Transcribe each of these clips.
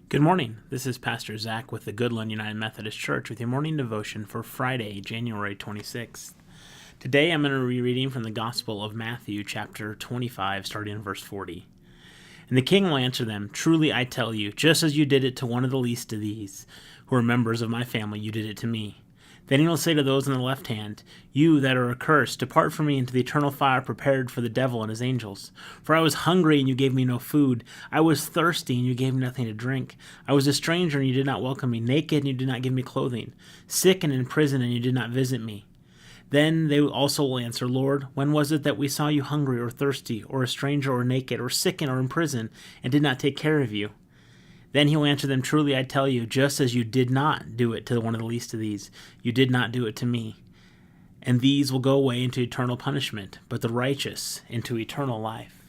Good morning. This is Pastor Zach with the Goodland United Methodist Church with your morning devotion for Friday, January 26th. Today I'm going to be reading from the Gospel of Matthew, chapter 25, starting in verse 40. And the king will answer them, "Truly I tell you, just as you did it to one of the least of these, who are members of my family, you did it to me." Then he will say to those on the left hand, "You that are accursed, depart from me into the eternal fire prepared for the devil and his angels. For I was hungry, and you gave me no food. I was thirsty, and you gave me nothing to drink. I was a stranger, and you did not welcome me. Naked, and you did not give me clothing. Sick and in prison, and you did not visit me." Then they also will answer, "Lord, when was it that we saw you hungry or thirsty, or a stranger or naked, or sick or in prison, and did not take care of you?" Then he will answer them, "Truly I tell you, just as you did not do it to one of the least of these, you did not do it to me. And these will go away into eternal punishment, but the righteous into eternal life."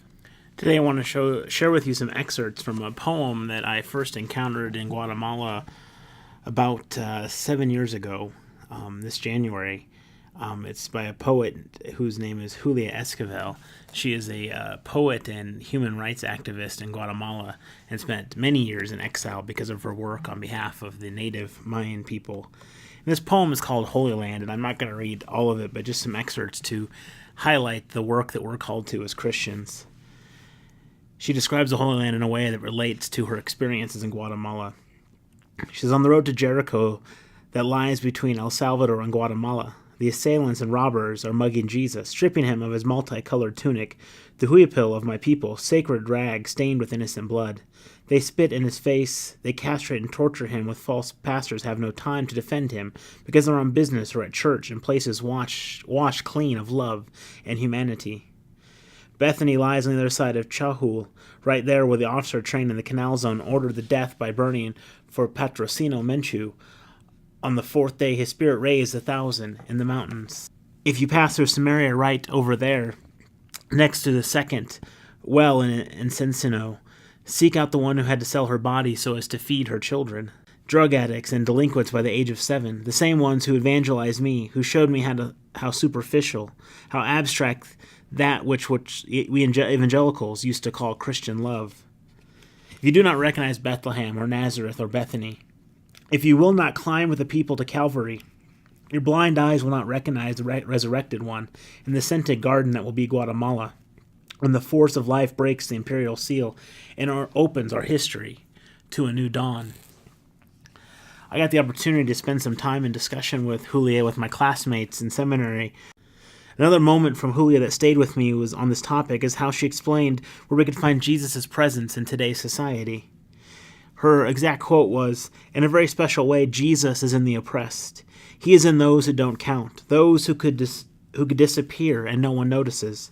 Today I want to share with you some excerpts from a poem that I first encountered in Guatemala about 7 years ago, this January. It's by a poet whose name is Julia Esquivel. She is a poet and human rights activist in Guatemala and spent many years in exile because of her work on behalf of the native Mayan people. And this poem is called Holy Land, and I'm not going to read all of it, but just some excerpts to highlight the work that we're called to as Christians. She describes the Holy Land in a way that relates to her experiences in Guatemala. She says, "On the road to Jericho that lies between El Salvador and Guatemala, the assailants and robbers are mugging Jesus, stripping him of his multicolored tunic, the huipil of my people, sacred rag stained with innocent blood. They spit in his face, they castrate and torture him with false pastors have no time to defend him, because they're on business or at church in places washed clean of love and humanity. Bethany lies on the other side of Chahul, right there where the officer trained in the canal zone ordered the death by burning for Patrocino Menchu. On the fourth day, his spirit raised 1,000 in the mountains. If you pass through Samaria right over there, next to the second well in Encino, seek out the one who had to sell her body so as to feed her children. Drug addicts and delinquents by the age of 7, the same ones who evangelized me, who showed me how superficial, how abstract that which we evangelicals used to call Christian love. If you do not recognize Bethlehem or Nazareth or Bethany, if you will not climb with the people to Calvary, your blind eyes will not recognize the resurrected one in the scented garden that will be Guatemala, when the force of life breaks the imperial seal and opens our history to a new dawn." I got the opportunity to spend some time in discussion with Julia with my classmates in seminary. Another moment from Julia that stayed with me was on this topic is how she explained where we could find Jesus' presence in today's society. Her exact quote was, "In a very special way, Jesus is in the oppressed. He is in those who don't count, those who could disappear and no one notices.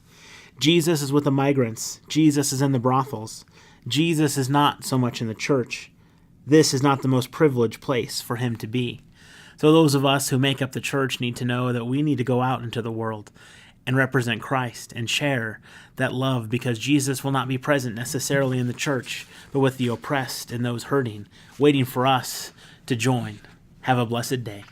Jesus is with the migrants. Jesus is in the brothels. Jesus is not so much in the church. This is not the most privileged place for him to be." So those of us who make up the church need to know that we need to go out into the world and represent Christ and share that love, because Jesus will not be present necessarily in the church, but with the oppressed and those hurting, waiting for us to join. Have a blessed day.